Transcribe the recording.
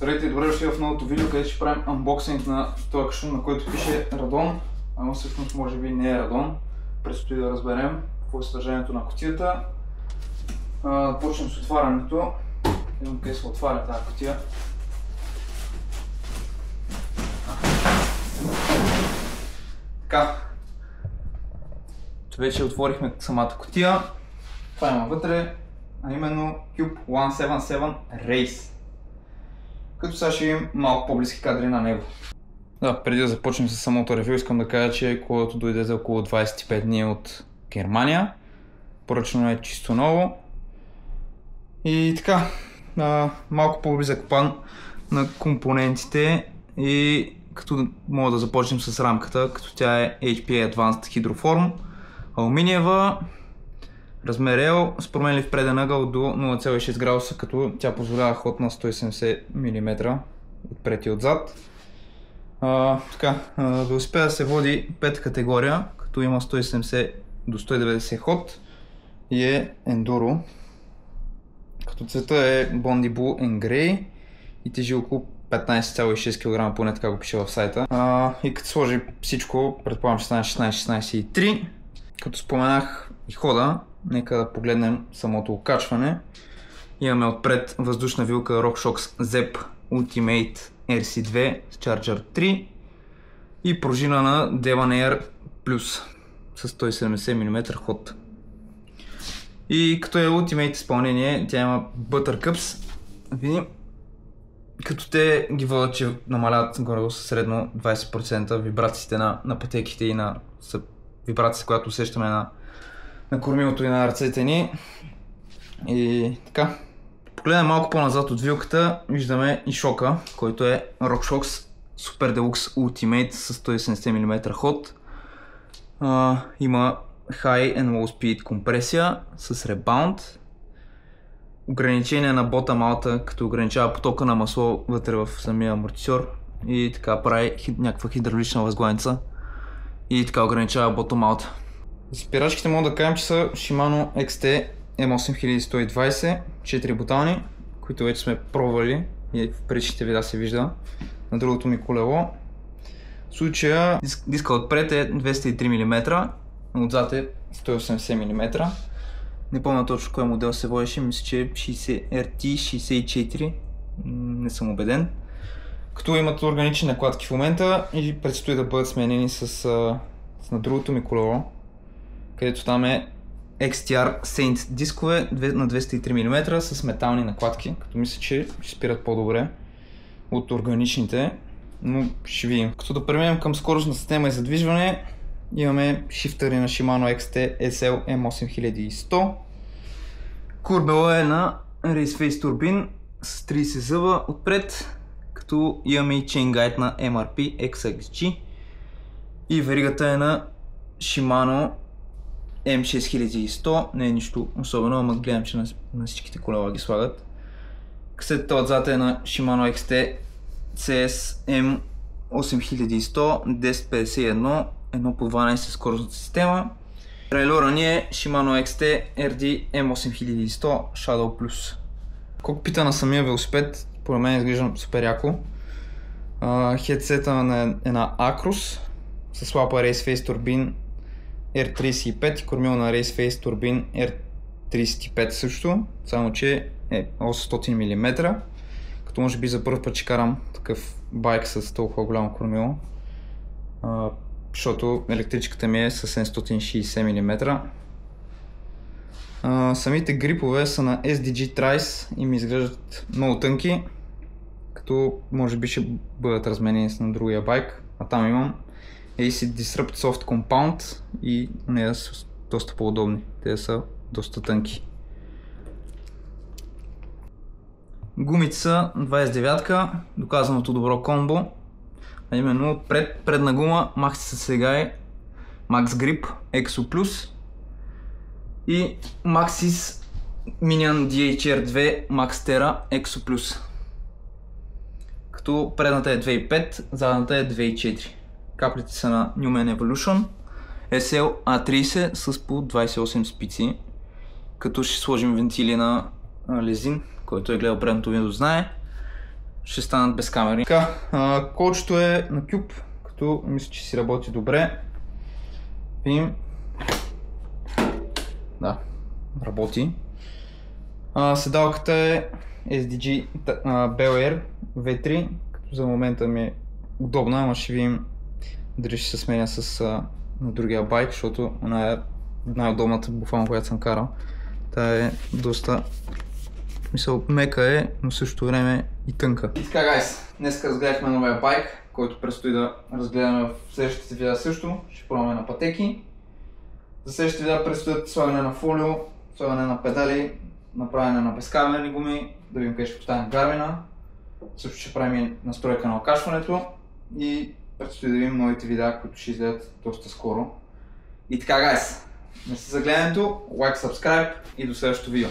Здравейте и добре дошли в новото видео, където ще правим анбоксинг на този кашун, на който пише Радон, ама всъщност може би не е Радон. Предстои да разберем какво е съдържанието на кутията. Почнем с отварянето. Видим къде се отваря тази кутия. Така. Вече отворихме самата кутия. Това има вътре, а именно Cube 177 Race. Като сега ще видим малко по-близки кадри на него. Да, преди да започнем с самото ревю, искам да кажа, че колелото дойде за около 25 дни от Германия. Поръчано е чисто ново. И така, малко по-близък план на компонентите и като мога да започнем с рамката, като тя е HP Advanced Hydroform, алуминиева, размер L, с променлив преден ъгъл до 0,6 градуса, като тя позволява ход на 170 мм отпред и отзад. Велосипеда се води 5 категория, като има 170 до 190 ход и е ендуро. Като цвета е Bondi Blue and Grey и тежи около 15,6 кг, поне така го пише в сайта. И като сложи всичко, предполагам, че стане 16,3. Като споменах и хода, нека да погледнем самото окачване. Имаме отпред въздушна вилка RockShox ZEP Ultimate RC2 с Charger 3 и пружина на Devon Air Plus с 170 мм ход. И като е Ultimate изпълнение, тя има Buttercups. Видим, като те ги водят, че намаляват горе със средно 20% вибрациите на пътеките и на вибрацията, която усещаме на кормилото и на ръцете ни. И така, погледнем малко по-назад от вилката, виждаме и шока, който е RockShox Super Deluxe Ultimate с 170 мм ход. Има High and Low Speed компресия с Rebound. Ограничение на bottom out, като ограничава потока на масло вътре в самия амортисьор и така прави някаква хидравлична възглавница и така ограничава bottom out. Спирачките мога да кажем, че са Shimano XT M8120, 4 бутални, които вече сме пробвали и в предишните видеа се вижда на другото ми колело. В случая диска отпред е 203 мм, отзад е 180 мм. Не помня точно кой модел се водеше, мисля, че е RT64, не съм убеден. Като имат органични накладки в момента и предстои да бъдат сменени на другото ми колело, където там е XTR Saint дискове на 203 мм с метални накладки, като мисля, че ще спират по-добре от органичните, но ще видим. Като да преминем към скоростна система и задвижване, имаме шифтъри на Shimano XT SL M8100. Курбела е на Raceface турбин с 30 зъба отпред, като имаме и chain guide на MRP XXG и веригата е на Shimano M6100, не е нищо особено, ама гледам, че на всичките колела ги слагат. Касетата отзад е на Shimano XT CS M8100 1051, 1/12 скоростната система. Трейлора ни е Shimano XT RD M8100 Shadow Plus. Кокпита на самия велосипед, поред мен изглежда супер яко. Хедсета на една Acros с лапа Raceface турбин R35 и кормил на Raceface турбин R35 също, само че е 800 мм. Като може би за първ път ще карам такъв байк с толкова голямо кормило, защото електричката ми е с 760 мм. Самите грипове са на SDG Trice и ми изглеждат много тънки, като може би ще бъдат разменени на другия байк, а там имам AC Disrupt Soft Compound и не са доста по-удобни, те са доста тънки. Гумите са 29-ка, доказаното добро комбо, а именно предна гума Maxxis сега е Max Grip Exo Plus и Maxxis Minion DHR2 Max Terra Exo Plus. Като предната е 2.5, задната е 2.4. Каплите са на Newman Evolution SL A30 с по 28 спици, като ще сложим вентили на Лезин, който е гледал предното видео, знае. ще станат без камери. Така, колчето е на Cube, като мисля, че си работи добре. Видим. Да, работи. Седалката е SDG Bel Air V3, като за момента ми е удобна, ама ще видим дали ще се сменя с на другия байк, защото най-удобната буквално, която съм карал. Та е доста, мисъл, мека е, но в същото време и тънка. И така, гайс, днес разгледахме новия байк, който предстои да разгледаме в следващите видеа също. Ще пробваме на пътеки. За следващите видеа предстоят слагане на фолио, слагане на педали, направяне на безкамерни гуми, да видим къде ще поставим Гармина. Също ще правим настройка на окачването и предстои да видим новите видеа, които ще излезат доста скоро. И така, гайс, мерси за гледането, лайк, сабскрайб и до следващото видео.